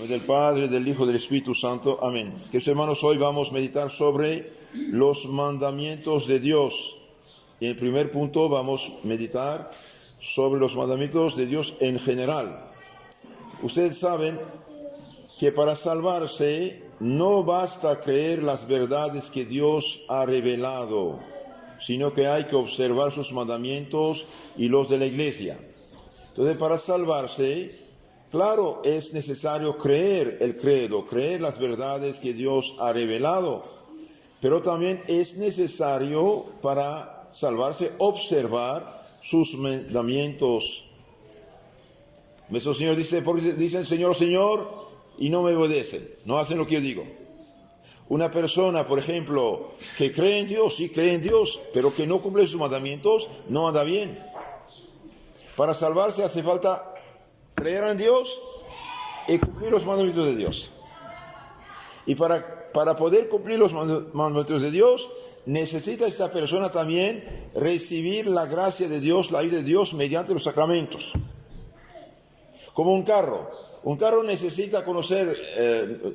del Padre, del Hijo y del Espíritu Santo. Amén. Queridos hermanos, hoy vamos a meditar sobre los mandamientos de Dios. Y en el primer punto vamos a meditar sobre los mandamientos de Dios en general. Ustedes saben que para salvarse no basta creer las verdades que Dios ha revelado, sino que hay que observar sus mandamientos y los de la iglesia. Entonces, para salvarse, claro, es necesario creer el credo, creer las verdades que Dios ha revelado, pero también es necesario para salvarse observar sus mandamientos. Nuestro Señor dice, porque dicen Señor, Señor, y no me obedecen, no hacen lo que yo digo. Una persona, por ejemplo, que cree en Dios, sí cree en Dios, pero que no cumple sus mandamientos, no anda bien. Para salvarse hace falta creer en Dios y cumplir los mandamientos de Dios. Y para poder cumplir los mandamientos de Dios, necesita esta persona también recibir la gracia de Dios, la ayuda de Dios mediante los sacramentos. Como un carro. Un carro necesita conocer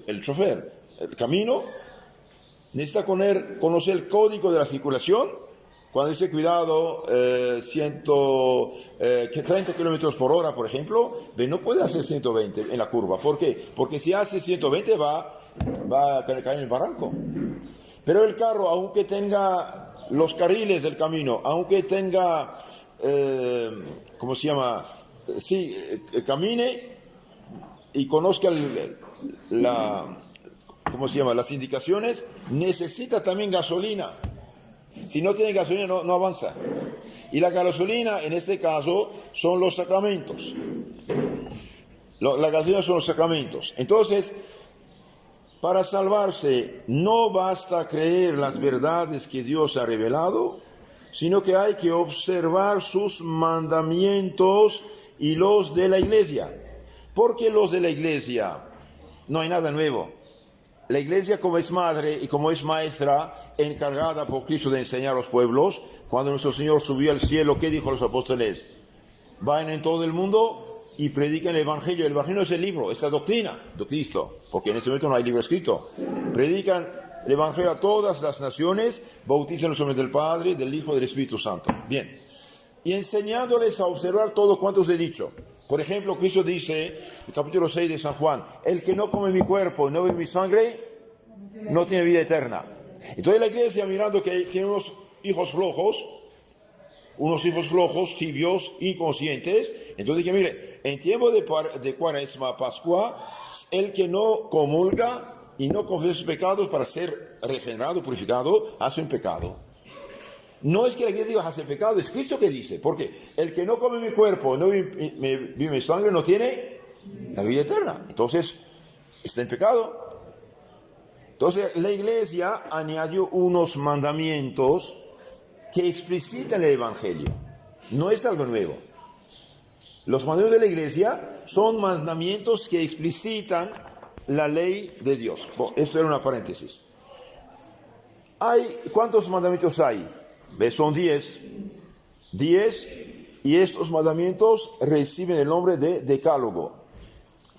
el chofer, el camino, necesita conocer el código de la circulación. Cuando dice cuidado, 30 kilómetros por hora, por ejemplo, no puede hacer 120 en la curva. ¿Por qué? Porque si hace 120 va a caer en el barranco. Pero el carro, aunque tenga los carriles del camino, aunque tenga, camine y conozca las indicaciones, necesita también gasolina. Si no tiene gasolina, no avanza. Y la gasolina, en este caso, son los sacramentos. La gasolina son los sacramentos. Entonces, para salvarse, no basta creer las verdades que Dios ha revelado, sino que hay que observar sus mandamientos y los de la iglesia. Porque los de la iglesia no hay nada nuevo. La iglesia, como es madre y como es maestra encargada por Cristo de enseñar a los pueblos, cuando nuestro Señor subió al cielo, ¿qué dijo a los apóstoles? Vayan en todo el mundo y prediquen el Evangelio. El Evangelio es el libro, es la doctrina de Cristo, porque en ese momento no hay libro escrito. Predican el Evangelio a todas las naciones, bautizan los nombres del Padre, del Hijo y del Espíritu Santo. Bien, y enseñándoles a observar todo cuanto os he dicho. Por ejemplo, Cristo dice, el capítulo 6 de San Juan, el que no come mi cuerpo y no bebe mi sangre, no tiene vida eterna. Entonces la iglesia, mirando que tiene unos hijos flojos, tibios, inconscientes, entonces dije, mire, en tiempo de Cuaresma, Pascua, el que no comulga y no confiesa sus pecados para ser regenerado, purificado, hace un pecado. No es que la iglesia diga hace pecado, es Cristo que dice, porque el que no come mi cuerpo, no vive mi sangre, no tiene la vida eterna. Entonces, está en pecado. Entonces, la iglesia añadió unos mandamientos que explicitan el Evangelio. No es algo nuevo. Los mandamientos de la iglesia son mandamientos que explicitan la ley de Dios. Bueno, esto era una paréntesis. ¿Cuántos mandamientos hay? Son 10, y estos mandamientos reciben el nombre de decálogo.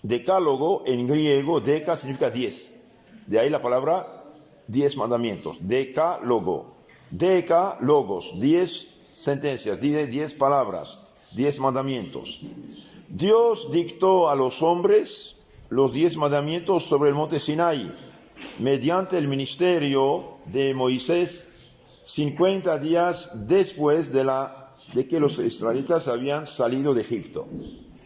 Decálogo en griego, deca significa 10. De ahí la palabra 10 mandamientos. Decálogo. Decálogos, 10 sentencias, 10 palabras, 10 mandamientos. Dios dictó a los hombres los 10 mandamientos sobre el monte Sinaí, mediante el ministerio de Moisés, 50 días después de que los israelitas habían salido de Egipto.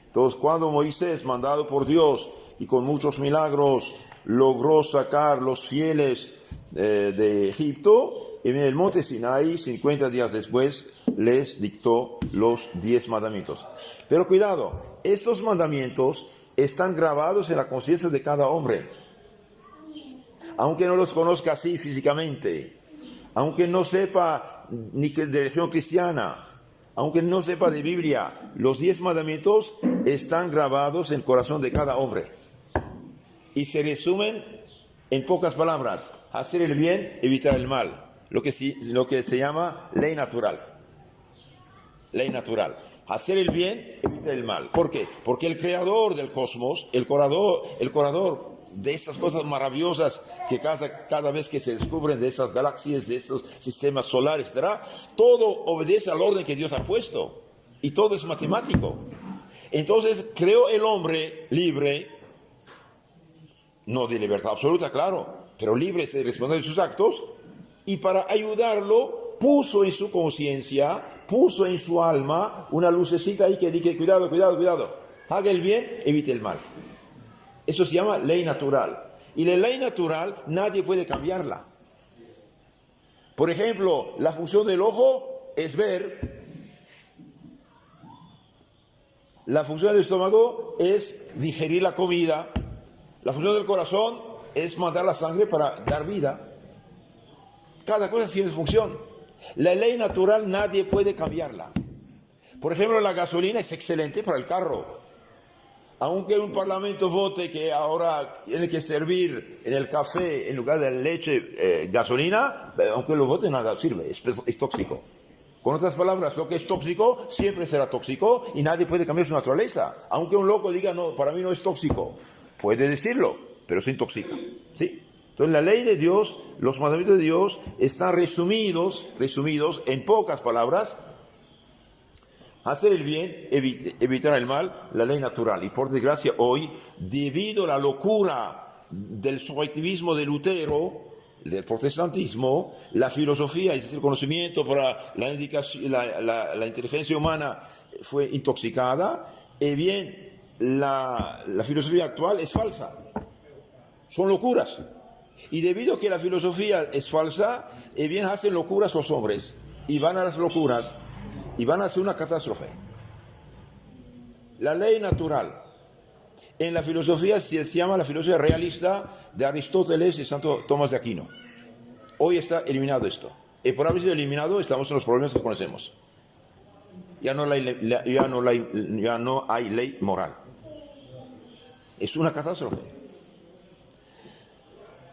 Entonces, cuando Moisés, mandado por Dios y con muchos milagros, logró sacar los fieles de Egipto, en el monte Sinaí, 50 días después, les dictó los 10 mandamientos. Pero cuidado, estos mandamientos están grabados en la conciencia de cada hombre. Aunque no los conozca así físicamente, aunque no sepa ni de religión cristiana, aunque no sepa de Biblia, los 10 mandamientos están grabados en el corazón de cada hombre. Y se resumen en pocas palabras: hacer el bien, evitar el mal. Lo que se llama ley natural. Ley natural. Hacer el bien, evitar el mal. ¿Por qué? Porque el creador del cosmos, el creador de estas cosas maravillosas que cada vez que se descubren, de esas galaxias, de estos sistemas solares, etc., todo obedece al orden que Dios ha puesto. Y todo es matemático. Entonces creó el hombre libre, no de libertad absoluta, claro, pero libre de responder de sus actos, y para ayudarlo puso en su conciencia, puso en su alma una lucecita ahí que dice: cuidado, cuidado, cuidado, haga el bien, evite el mal. Eso se llama ley natural. Y la ley natural nadie puede cambiarla. Por ejemplo, la función del ojo es ver. La función del estómago es digerir la comida. La función del corazón es mandar la sangre para dar vida. Cada cosa tiene su función. La ley natural nadie puede cambiarla. Por ejemplo, la gasolina es excelente para el carro. Aunque un parlamento vote que ahora tiene que servir en el café en lugar de leche gasolina, aunque lo vote nada sirve, es tóxico. Con otras palabras, lo que es tóxico siempre será tóxico y nadie puede cambiar su naturaleza. Aunque un loco diga: no, para mí no es tóxico, puede decirlo, pero se intoxica. ¿Sí? Entonces la ley de Dios, los mandamientos de Dios están resumidos en pocas palabras: hacer el bien, evitar el mal, la ley natural. Y por desgracia hoy, debido a la locura del subjetivismo de Lutero, del protestantismo, la filosofía, es decir, el conocimiento para la inteligencia humana fue intoxicada, y bien, la filosofía actual es falsa. Son locuras. Y debido a que la filosofía es falsa, bien hacen locuras los hombres, y van a las locuras, y van a hacer una catástrofe. La ley natural. En la filosofía se llama la filosofía realista de Aristóteles y Santo Tomás de Aquino. Hoy está eliminado esto. Y por haber sido eliminado, estamos en los problemas que conocemos. Ya no hay ley moral. Es una catástrofe.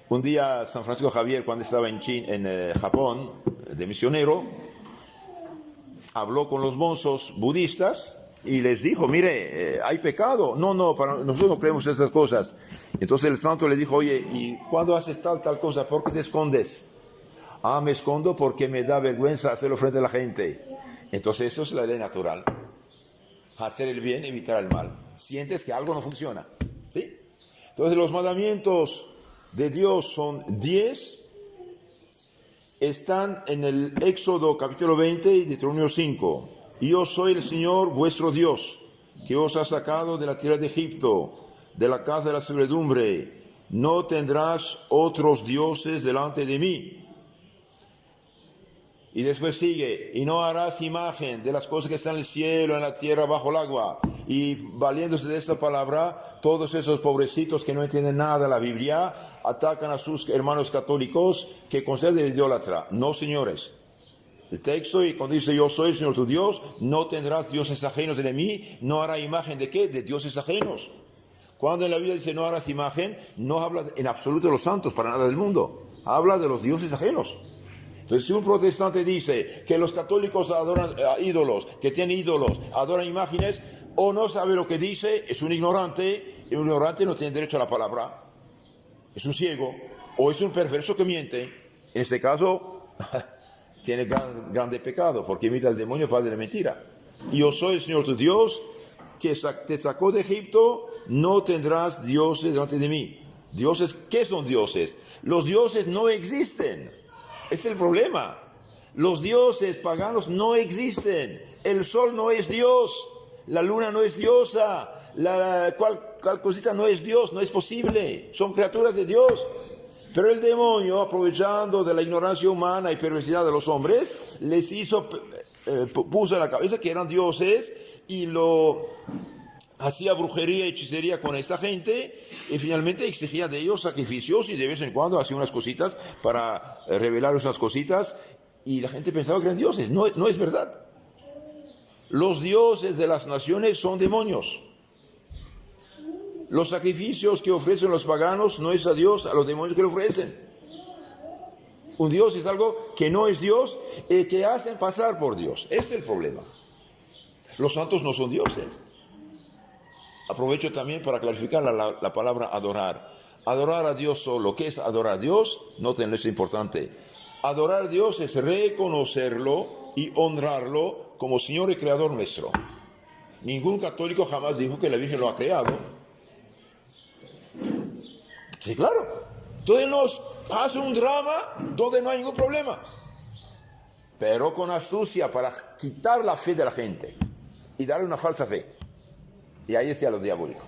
Un día San Francisco Javier, cuando estaba en Japón, de misionero, habló con los monjes budistas y les dijo: mire, hay pecado. No, nosotros no creemos en esas cosas. Entonces el santo le dijo: oye, ¿y cuándo haces tal cosa? ¿Por qué te escondes? Ah, me escondo porque me da vergüenza hacerlo frente a la gente. Entonces eso es la ley natural. Hacer el bien, evitar el mal. Sientes que algo no funciona. ¿Sí? Entonces los mandamientos de Dios son 10. Están en el Éxodo capítulo 20 y Deuteronomio 5. Yo soy el Señor vuestro Dios, que os ha sacado de la tierra de Egipto, de la casa de la servidumbre. No tendrás otros dioses delante de mí. Y después sigue: y no harás imagen de las cosas que están en el cielo, en la tierra, bajo el agua. Y valiéndose de esta palabra, todos esos pobrecitos que no entienden nada de la Biblia atacan a sus hermanos católicos que consideran idólatra. No, señores. El texto, y cuando dice: yo soy el Señor tu Dios, no tendrás dioses ajenos de mí, no hará imagen de ¿qué? De dioses ajenos. Cuando en la Biblia dice no harás imagen, no habla en absoluto de los santos, para nada del mundo. Habla de los dioses ajenos. Entonces, si un protestante dice que los católicos adoran ídolos, que tienen ídolos, adoran imágenes, o no sabe lo que dice, es un ignorante, y un ignorante no tiene derecho a la palabra. Es un ciego, o es un perverso que miente. En este caso, tiene grande pecado, porque imita al demonio, padre de mentira. Y yo soy el Señor tu Dios, que te sacó de Egipto, no tendrás dioses delante de mí. Dioses, ¿qué son dioses? Los dioses no existen. Es el problema. Los dioses paganos no existen. El sol no es Dios. La luna no es diosa. Cual cosita no es Dios. No es posible. Son criaturas de Dios. Pero el demonio, aprovechando de la ignorancia humana y perversidad de los hombres, les puso en la cabeza que eran dioses y hacía brujería y hechicería con esta gente, y finalmente exigía de ellos sacrificios, y de vez en cuando hacía unas cositas para revelar esas cositas, y la gente pensaba que eran dioses. No es verdad. Los dioses de las naciones son demonios. Los sacrificios que ofrecen los paganos no es a Dios, a los demonios que lo ofrecen. Un Dios es algo que no es Dios y que hacen pasar por Dios. Ese es el problema. Los santos no son dioses. Aprovecho también para clarificar la palabra adorar. Adorar a Dios solo. ¿Qué es adorar a Dios? Noten, esto es importante. Adorar a Dios es reconocerlo y honrarlo como Señor y Creador nuestro. Ningún católico jamás dijo que la Virgen lo ha creado. Sí, claro. Entonces nos hace un drama donde no hay ningún problema. Pero con astucia para quitar la fe de la gente y darle una falsa fe. Y ahí está lo diabólico.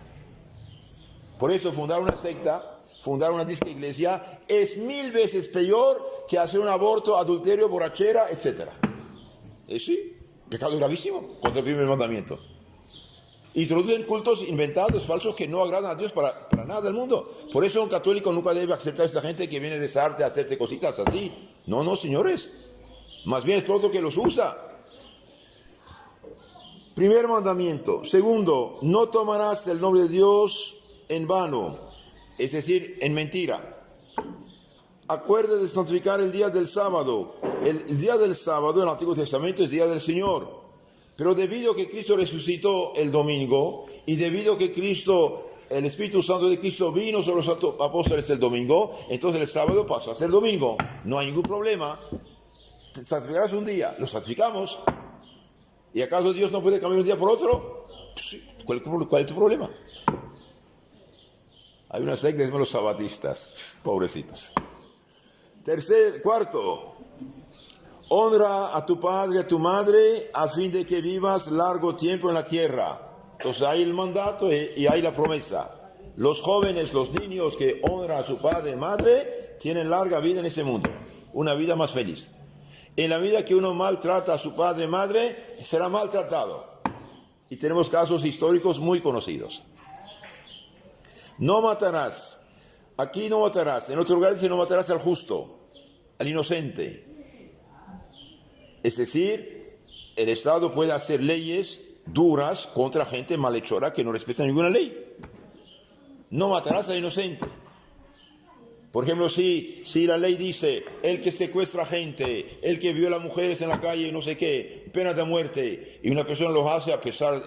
Por eso fundar una secta, fundar una disque iglesia, es 1000 veces peor que hacer un aborto, adulterio, borrachera, etc. Sí, pecado gravísimo contra el primer mandamiento. Introducen cultos inventados, falsos, que no agradan a Dios para nada del mundo. Por eso un católico nunca debe aceptar a esta gente que viene a rezarte, a hacerte cositas así. No, señores. Más bien es todo que los usa. Primer mandamiento. Segundo, no tomarás el nombre de Dios en vano, es decir, en mentira. Acuérdate de santificar el día del sábado. El día del sábado en el Antiguo Testamento es día del Señor. Pero debido a que Cristo resucitó el domingo y debido a que el Espíritu Santo de Cristo vino sobre los apóstoles el domingo, entonces el sábado pasó a ser domingo. No hay ningún problema. Santificarás un día, lo santificamos. ¿Y acaso Dios no puede cambiar un día por otro? Sí. ¿Cuál es tu problema? Hay una secta que se llama los sabatistas, pobrecitos. Cuarto, honra a tu padre y a tu madre a fin de que vivas largo tiempo en la tierra. Entonces hay el mandato y hay la promesa. Los jóvenes, los niños que honran a su padre y madre tienen larga vida en ese mundo, una vida más feliz. En la vida que uno maltrata a su padre y madre, será maltratado. Y tenemos casos históricos muy conocidos. No matarás. Aquí no matarás. En otro lugar dice no matarás al justo, al inocente. Es decir, el Estado puede hacer leyes duras contra gente malhechora que no respeta ninguna ley. No matarás al inocente. Por ejemplo, si la ley dice, el que secuestra gente, el que viola mujeres en la calle, no sé qué, pena de muerte, y una persona lo hace a pesar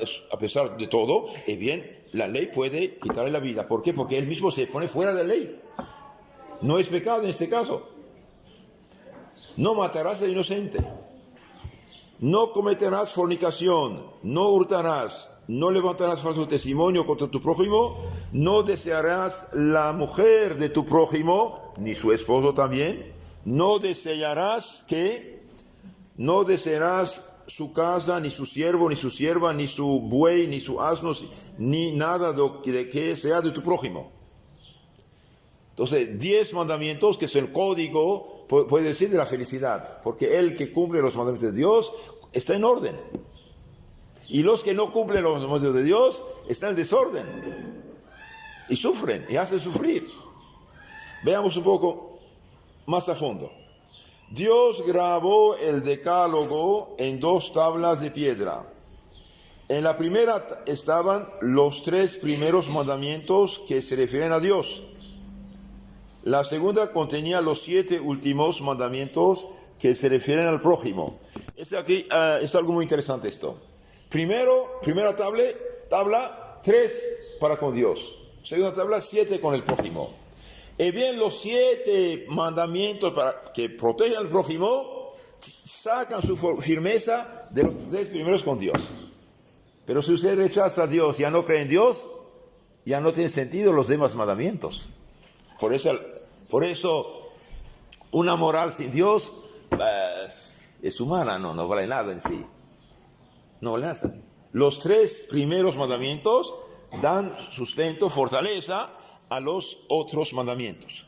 de todo, bien, la ley puede quitarle la vida. ¿Por qué? Porque él mismo se pone fuera de la ley. No es pecado en este caso. No matarás al inocente. No cometerás fornicación, no hurtarás, no levantarás falso testimonio contra tu prójimo, no desearás la mujer de tu prójimo, ni su esposo también, no desearás su casa, ni su siervo, ni su sierva, ni su buey, ni su asno, ni nada de que sea de tu prójimo. Entonces, 10 mandamientos que es el código, puede decir, de la felicidad, porque el que cumple los mandamientos de Dios está en orden. Y los que no cumplen los mandamientos de Dios están en desorden. Y sufren, y hacen sufrir. Veamos un poco más a fondo. Dios grabó el decálogo en 2 tablas de piedra. En la primera estaban los 3 primeros mandamientos que se refieren a Dios. La segunda contenía los 7 últimos mandamientos que se refieren al prójimo. Aquí es algo muy interesante esto. Primera tabla 3 para con Dios. Segunda tabla 7 con el prójimo. Y bien, los 7 mandamientos que protegen al prójimo sacan su firmeza de los 3 primeros con Dios. Pero si usted rechaza a Dios, ya no cree en Dios, ya no tiene sentido los demás mandamientos. Por eso una moral sin Dios es humana, no vale nada en sí. No vale nada. Los 3 primeros mandamientos dan sustento, fortaleza a los otros mandamientos.